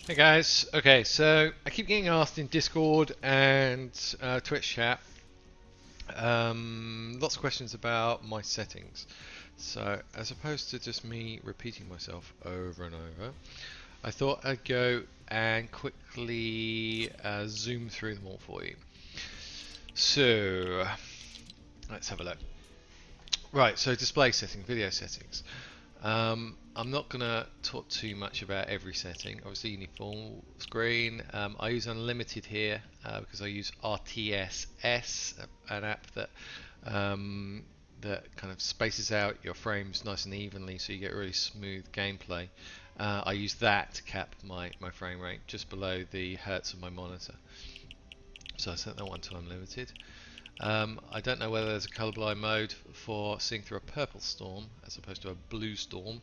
Hey guys, okay, so I keep getting asked in Discord and Twitch chat lots of questions about my settings. So, as opposed to just me repeating myself over and over, I thought I'd go and quickly zoom through them all for you. So, let's have a look. Right, so display settings, video settings. I'm not going to talk too much about every setting. Obviously, you need full screen. I use unlimited here because I use RTSS, an app that kind of spaces out your frames nice and evenly, so you get really smooth gameplay. I use that to cap my frame rate just below the hertz of my monitor. So I set that one to unlimited. I don't know whether there's a colorblind mode for seeing through a purple storm as opposed to a blue storm,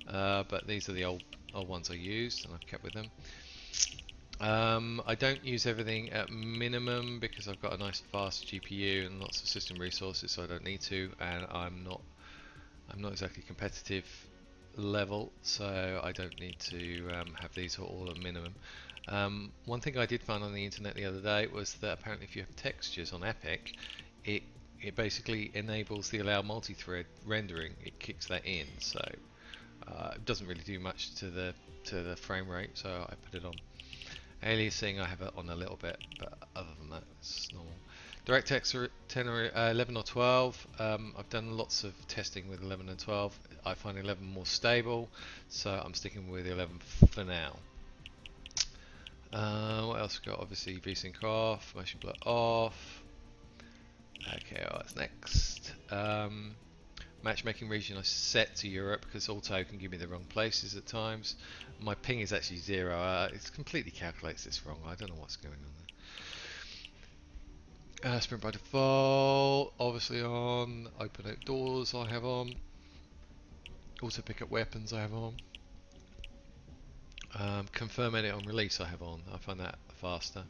but these are the old ones I used and I've kept with them. I don't use everything at minimum because I've got a nice fast GPU and lots of system resources, so I don't need to, and I'm not exactly competitive level, so I don't need to have these all at minimum. One thing I did find on the internet the other day was that apparently if you have textures on Epic, it basically enables the allow multi-thread rendering. It kicks that in, so it doesn't really do much to the frame rate, so I put it on. Aliasing I have it on a little bit, but other than that it's normal. DirectX 10 or 11 or 12. I've done lots of testing with 11 and 12. I find 11 more stable, so I'm sticking with 11 for now. What else we got? Obviously VSync off, motion blur off. Okay, what's next? Matchmaking region I set to Europe because Auto can give me the wrong places at times. My ping is actually 0. It completely calculates this wrong. I don't know what's going on there. Sprint by default, obviously on. Open outdoors I have on. Also pick up weapons I have on. Confirm edit on release I have on. I find that faster.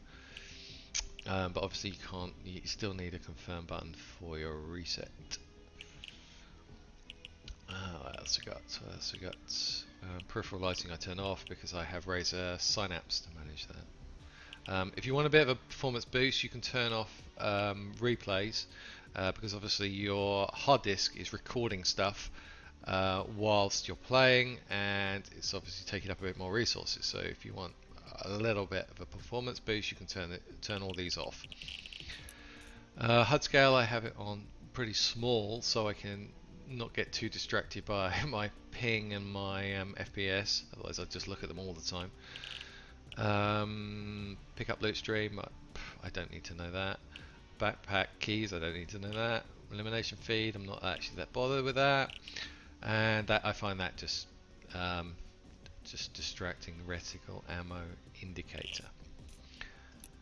But obviously you can't. You still need a confirm button for your reset. What else we got? What else we got? Peripheral lighting I turn off because I have Razer Synapse to manage that. If you want a bit of a performance boost, you can turn off replays because obviously your hard disk is recording stuff whilst you're playing, and it's obviously taking up a bit more resources. So if you want a little bit of a performance boost, you can turn all these off. HUD scale I have it on pretty small, so I can not get too distracted by my ping and my FPS. Otherwise, I'd just look at them all the time. Pick up loot stream. I don't need to know that. Backpack keys. I don't need to know that. Elimination feed. I'm not actually that bothered with that. And that I find that just distracting. Reticle ammo indicator.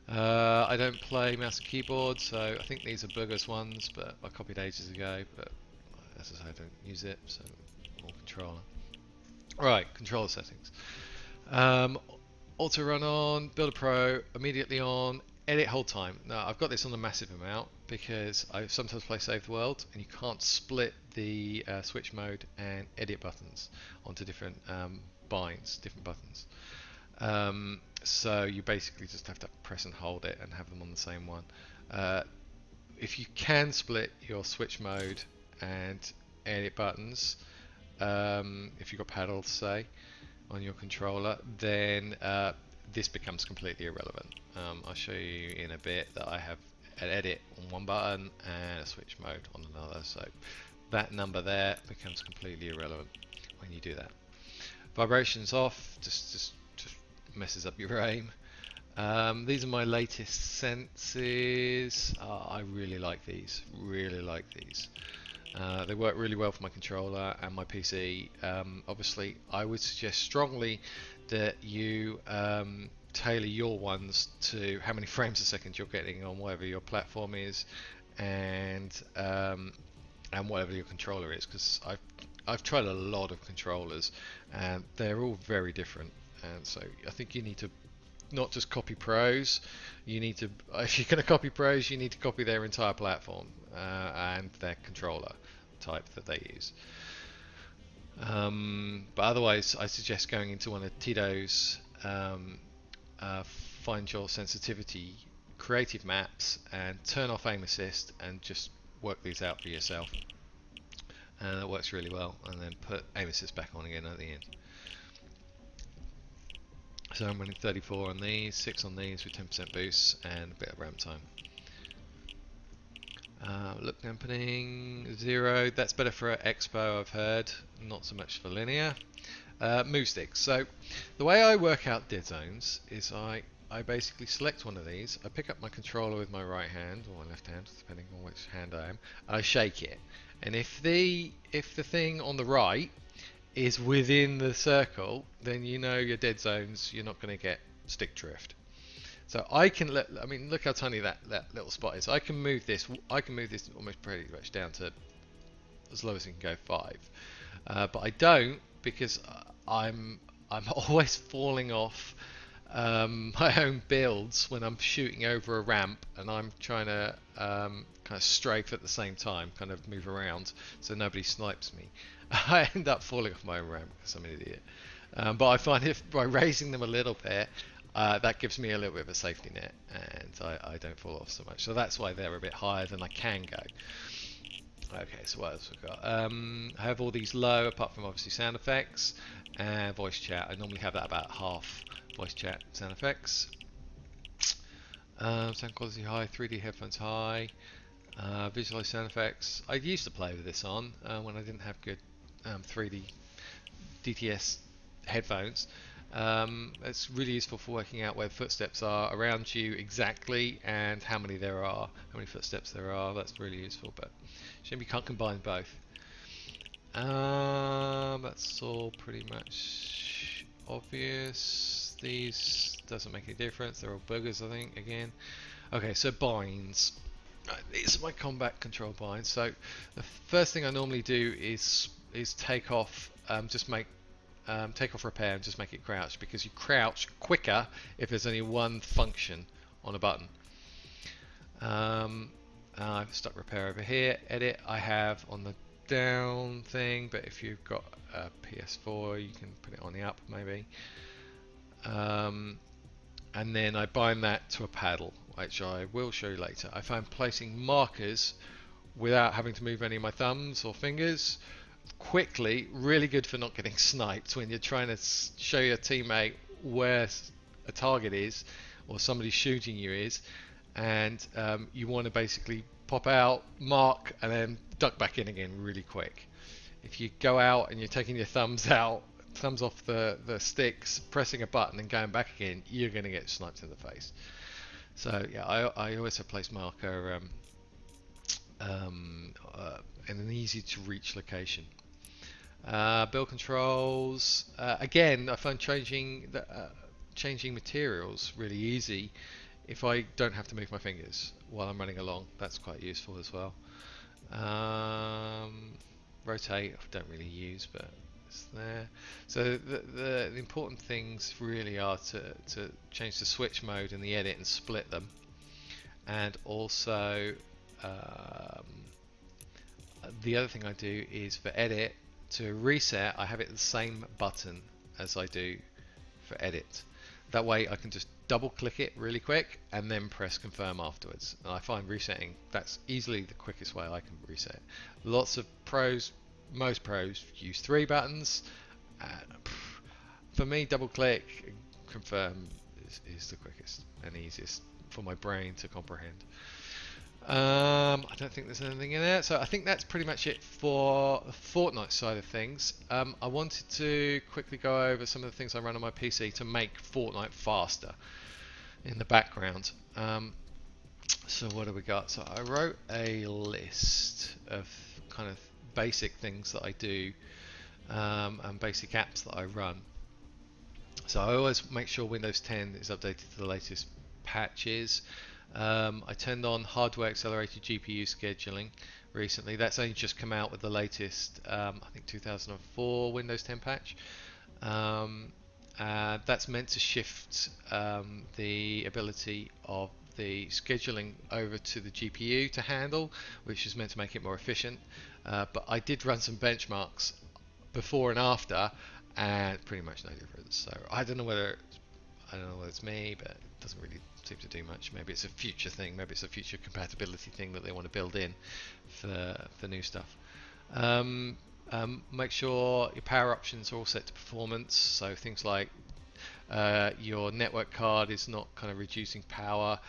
I don't play mouse and keyboard, so I think these are Booger's ones, but I copied ages ago. But as I say, I don't use it, so more controller. Right, controller settings. Auto run on, Builder Pro, immediately on, edit hold time. Now I've got this on a massive amount because I sometimes play Save the World and you can't split the switch mode and edit buttons onto different binds, different buttons. So you basically just have to press and hold it and have them on the same one. If you can split your switch mode and edit buttons, if you've got paddles say on your controller, then this becomes completely irrelevant. I'll show you in a bit that I have an edit on one button and a switch mode on another, so that number there becomes completely irrelevant when you do that. Vibrations off, just messes up your aim. These are my latest senses. I really like these, they work really well for my controller and my PC. Obviously, I would suggest strongly that you tailor your ones to how many frames a second you're getting on whatever your platform is, and whatever your controller is. Because I've tried a lot of controllers, and they're all very different. And so I think you need to not just copy pros. You need to, if you're going to copy pros, you need to copy their entire platform and their controller type that they use. But otherwise, I suggest going into one of Tito's um, find your sensitivity creative maps and turn off aim assist and just work these out for yourself. And that works really well. And then put aim assist back on again at the end. So I'm running 34 on these, 6 on these with 10% boost and a bit of ramp time. Look dampening 0. That's better for expo, I've heard. Not so much for linear. Move sticks. So the way I work out dead zones is I basically select one of these. I pick up my controller with my right hand or my left hand, depending on which hand I am. And I shake it. And if the thing on the right is within the circle, then you know your dead zones. You're not going to get stick drift. So I can I mean, look how tiny that little spot is. I can move this. I can move this almost pretty much down to as low as it can go 5. But I don't because I'm always falling off my own builds when I'm shooting over a ramp and I'm trying to kind of strafe at the same time, kind of move around so nobody snipes me. I end up falling off my own ramp because I'm an idiot. But I find if by raising them a little bit, that gives me a little bit of a safety net and I don't fall off so much. So that's why they're a bit higher than I can go. Okay, so what else we've got? I have all these low, apart from obviously sound effects and voice chat. I normally have that about half voice chat sound effects. Sound quality high, 3D headphones high, visualize sound effects. I used to play with this on when I didn't have good 3D DTS headphones. It's really useful for working out where footsteps are around you exactly and how many there are, how many footsteps there are. That's really useful, but shame you can't combine both. That's all pretty much obvious. These doesn't make any difference. They're all boogers, I think, again. Okay, so binds. Right, these are my combat control binds. So the first thing I normally do is take off, take off repair and just make it crouch, because you crouch quicker if there's only one function on a button. I've stuck repair over here. Edit I have on the down thing, but if you've got a PS4 you can put it on the up maybe. And then I bind that to a paddle, which I will show you later. I find placing markers without having to move any of my thumbs or fingers quickly really good for not getting sniped when you're trying to show your teammate where a target is or somebody shooting you is, and you want to basically pop out, mark, and then duck back in again really quick. If you go out and you're taking your thumbs off the sticks, pressing a button and going back again, you're going to get sniped in the face. So yeah, I always have place marker in an easy to reach location. Build controls, again I find changing materials really easy if I don't have to move my fingers while I'm running along. That's quite useful as well. Rotate I don't really use, but it's there. So the important things really are to change the switch mode in the edit and split them, and also the other thing I do is for edit, to reset I have it the same button as I do for edit. That way I can just double click it really quick and then press confirm afterwards. And I find resetting, that's easily the quickest way I can reset. Lots of pros, most pros use 3 buttons. For me, double click, confirm is the quickest and easiest for my brain to comprehend. I don't think there's anything in there, so I think that's pretty much it for the Fortnite side of things. I wanted to quickly go over some of the things I run on my PC to make Fortnite faster in the background. So what have we got? So I wrote a list of kind of basic things that I do and basic apps that I run. So I always make sure Windows 10 is updated to the latest patches. I turned on hardware accelerated GPU scheduling recently. That's only just come out with the latest, I think 2004 Windows 10 patch. That's meant to shift the ability of the scheduling over to the GPU to handle, which is meant to make it more efficient. But I did run some benchmarks before and after, and pretty much no difference. So I don't know whether I don't know whether it's me, but it doesn't really seem to do much. Maybe it's a future thing. Maybe it's a future compatibility thing that they want to build in for new stuff. Make sure your power options are all set to performance. So things like your network card is not kind of reducing power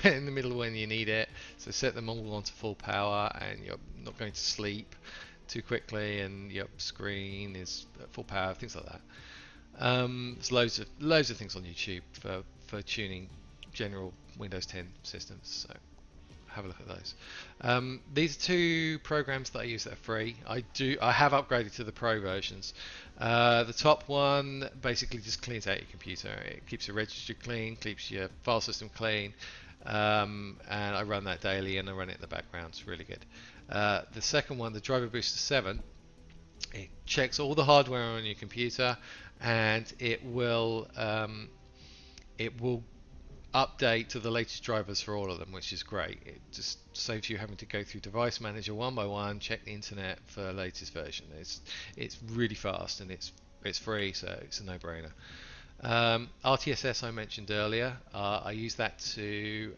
in the middle when you need it. So set them all onto full power, and you're not going to sleep too quickly, and your screen is at full power. Things like that. There's loads of things on YouTube for tuning general Windows 10 systems. So have a look at those. These are two programs that I use that are free. I have upgraded to the pro versions. The top one basically just cleans out your computer. It keeps your registry clean, keeps your file system clean, and I run that daily, and I run it in the background. It's really good. The second one, the Driver Booster 7, it checks all the hardware on your computer, and it will update to the latest drivers for all of them, which is great. It just saves you having to go through Device Manager one by one, check the internet for the latest version. It's really fast, and it's free, so it's a no-brainer. RTSS I mentioned earlier. I use that to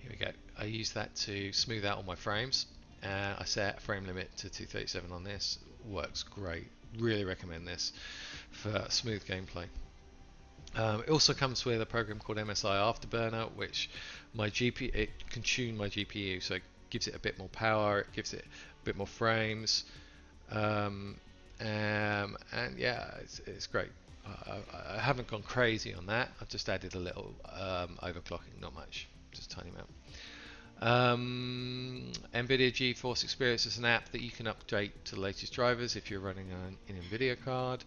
here we go. I use that to smooth out all my frames. I set a frame limit to 237 on this. Works great. Really recommend this for smooth gameplay. It also comes with a program called MSI Afterburner, which it can tune my GPU, so it gives it a bit more power, it gives it a bit more frames, and yeah, it's great. I haven't gone crazy on that. I've just added a little overclocking, not much, just a tiny amount. NVIDIA GeForce Experience is an app that you can update to the latest drivers if you're running an NVIDIA card.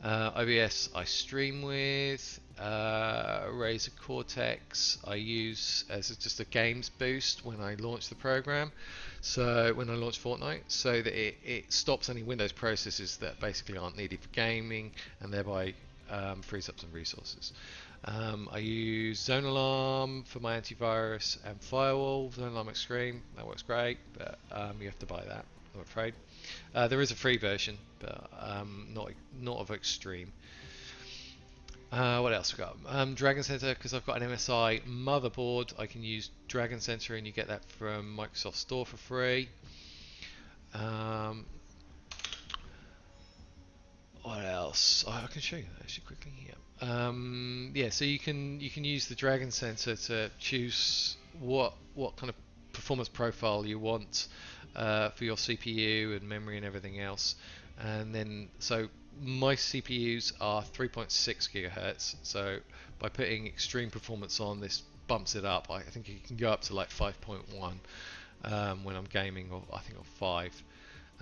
OBS I stream with. Razer Cortex I use as just a games boost when I launch the program, so when I launch Fortnite, so that it stops any Windows processes that basically aren't needed for gaming, and thereby frees up some resources. I use Zone Alarm for my antivirus and firewall. Zone Alarm Extreme, that works great, but you have to buy that, I'm afraid. There is a free version, but not of Extreme. What else we got? Dragon Center, because I've got an MSI motherboard, I can use Dragon Center, and you get that from Microsoft Store for free. What else? Oh, I can show you that actually quickly here. Yeah, so you can use the Dragon Sensor to choose what kind of performance profile you want for your CPU and memory and everything else. And then, so my CPUs are 3.6 gigahertz. So by putting extreme performance on, this bumps it up. I think it can go up to like 5.1 when I'm gaming, or I think on 5.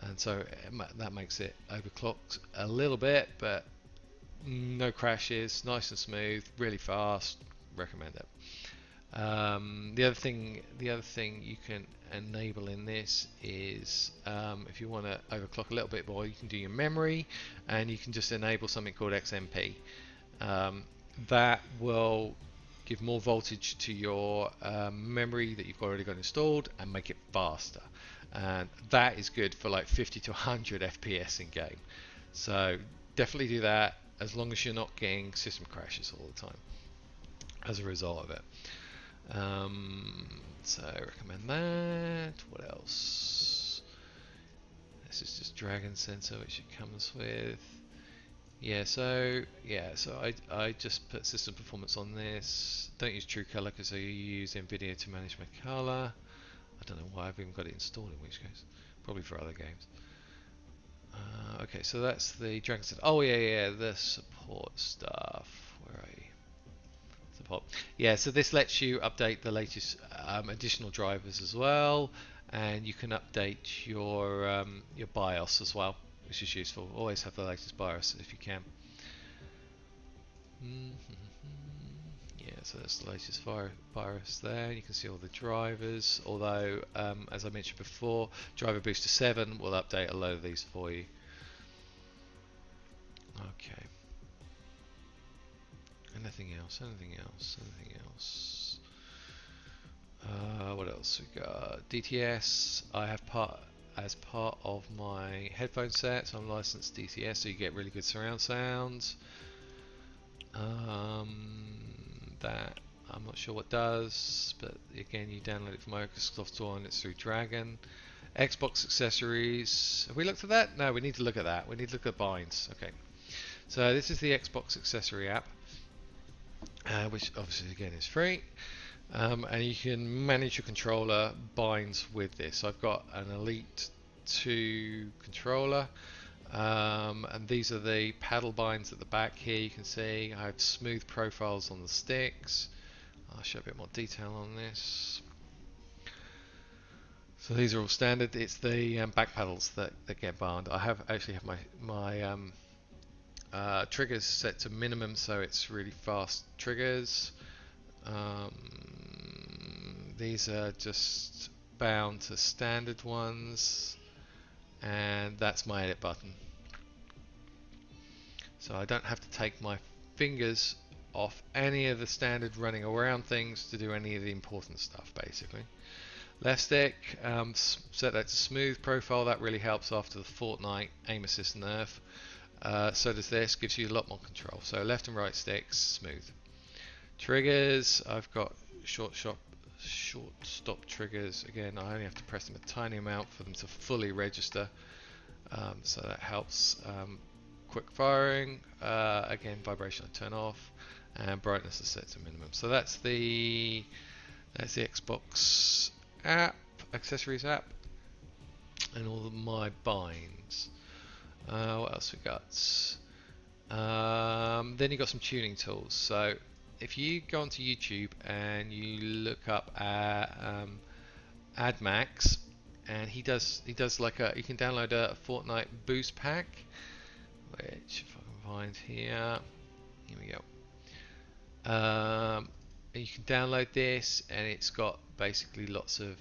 And so that makes it overclocked a little bit, but no crashes, nice and smooth, really fast. Recommend it. The other thing you can enable in this is if you want to overclock a little bit more, you can do your memory, and you can just enable something called XMP. That will give more voltage to your memory that you've already got installed and make it faster. And that is good for like 50 to 100 FPS in game. So definitely do that, as long as you're not getting system crashes all the time as a result of it. So I recommend that. What else? This is just Dragon Sensor, which it comes with. So I just put system performance on this. Don't use True Color because I use NVIDIA to manage my color. I don't know why I've even got it installed, in which case probably for other games. Okay, so that's the Dragon Sensor. Oh yeah, the support stuff. Where are you? Support. Yeah, so this lets you update the latest additional drivers as well, and you can update your BIOS as well, which is useful. Always have the latest BIOS if you can. Yeah, so that's the latest BIOS there. You can see all the drivers, although as I mentioned before, Driver Booster 7 will update a load of these for you. Okay. Anything else? What else we got? DTS. I have as part of my headphone set, so I'm licensed DTS, so you get really good surround sound. That I'm not sure what does, but again, you download it from Microsoft Store and it's through Dragon. Xbox accessories. Have we looked at that? No, we need to look at that. We need to look at binds. Okay. So this is the Xbox Accessory App, which obviously again is free. And you can manage your controller binds with this. I've got an Elite 2 controller, and these are the paddle binds at the back here. You can see I have smooth profiles on the sticks. I'll show a bit more detail on this. So these are all standard. It's the back paddles that get bound. I actually have my triggers set to minimum, so it's really fast triggers. These are just bound to standard ones, and that's my edit button. So I don't have to take my fingers off any of the standard running around things to do any of the important stuff, basically. Left stick, set that to smooth profile. That really helps after the Fortnite aim assist nerf. So does this, gives you a lot more control. So left and right sticks, smooth. Triggers, I've got short stop triggers. Again, I only have to press them a tiny amount for them to fully register. So that helps. Quick firing, again vibration I turn off, and brightness is set to minimum. So that's the Xbox app, accessories app, and all of my binds. What else we got? Then you got some tuning tools. So if you go onto YouTube and you look up Admax, and he does like you can download a Fortnite boost pack, which if I can find here we go. You can download this, and it's got basically lots of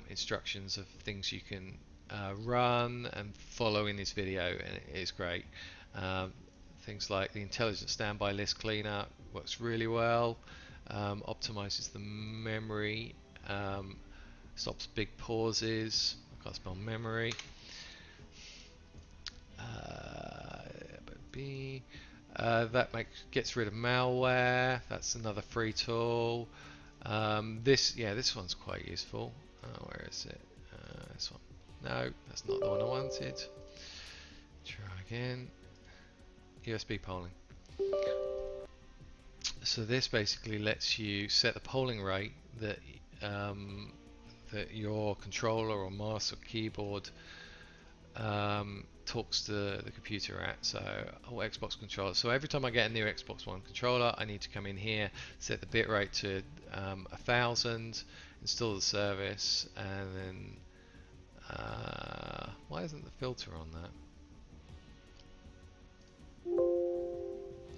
instructions of things you can run and follow in this video, and it is great. Things like the intelligent standby list cleaner works really well, optimizes the memory, stops big pauses. I can't spell memory. That gets rid of malware. That's another free tool. This one's quite useful. Where is it? This one. No, that's not the one I wanted. Try again. USB polling. So this basically lets you set the polling rate that your controller or mouse or keyboard talks to the computer at. So Xbox controller. So every time I get a new Xbox One controller, I need to come in here, set the bitrate to 1000, install the service, and then why isn't the filter on that?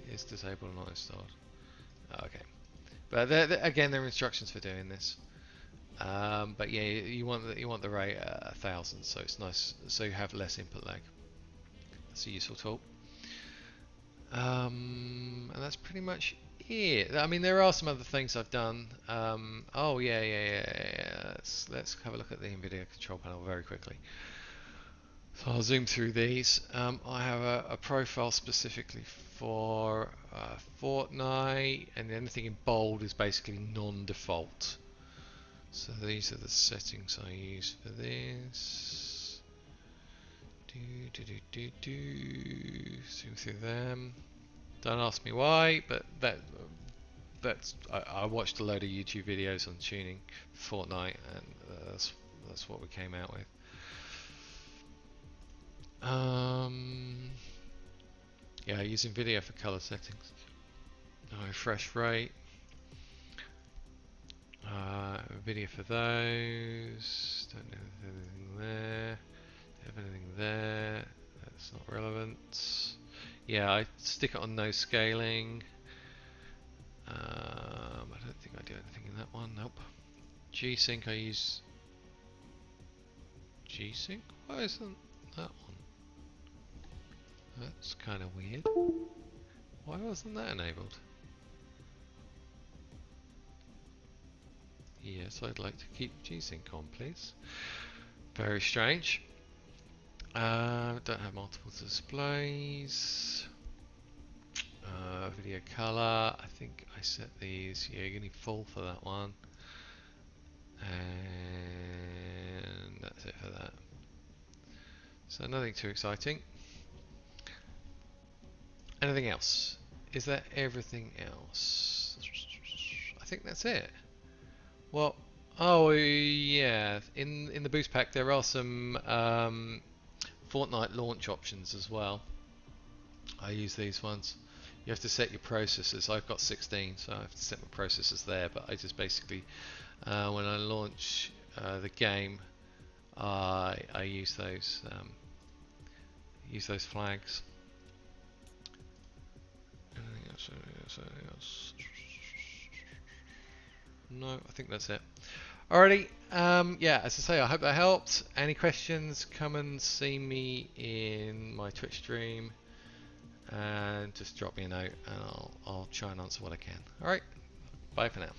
It's disabled and not installed. Okay, but again, there are instructions for doing this. But yeah, you want the rate 1000, so it's nice, so you have less input lag. That's a useful tool. And that's pretty much it. I mean, there are some other things I've done. Oh yeah. Let's have a look at the NVIDIA control panel very quickly. So I'll zoom through these. I have a profile specifically for Fortnite, and anything in bold is basically non-default. So these are the settings I use for this. Zoom through them. Don't ask me why, but I watched a load of YouTube videos on tuning Fortnite, and that's what we came out with. Yeah, using video for color settings. Refresh rate. Video for those. Don't know if there's anything there. Have anything there? That's not relevant. Yeah, I stick it on no scaling. I don't think I do anything in that one. Nope. G-Sync I use. G-Sync? Why isn't that one? That's kind of weird. Why wasn't that enabled? Yes, I'd like to keep G-Sync on, please. Very strange. Don't have multiple displays. Video color, I think I set these, yeah, you're going to need full for that one. And that's it for that. So nothing too exciting. Anything else? Is that everything else? I think that's it. Well, oh yeah, in the boost pack there are some Fortnite launch options as well. I use these ones. You have to set your processors. I've got 16, so I have to set my processors there. But I just basically, when I launch the game, I use those flags. Anything else? Anything else? No, I think that's it. Alrighty, yeah, as I say, I hope that helped. Any questions, come and see me in my Twitch stream and just drop me a note and I'll try and answer what I can. Alright, bye for now.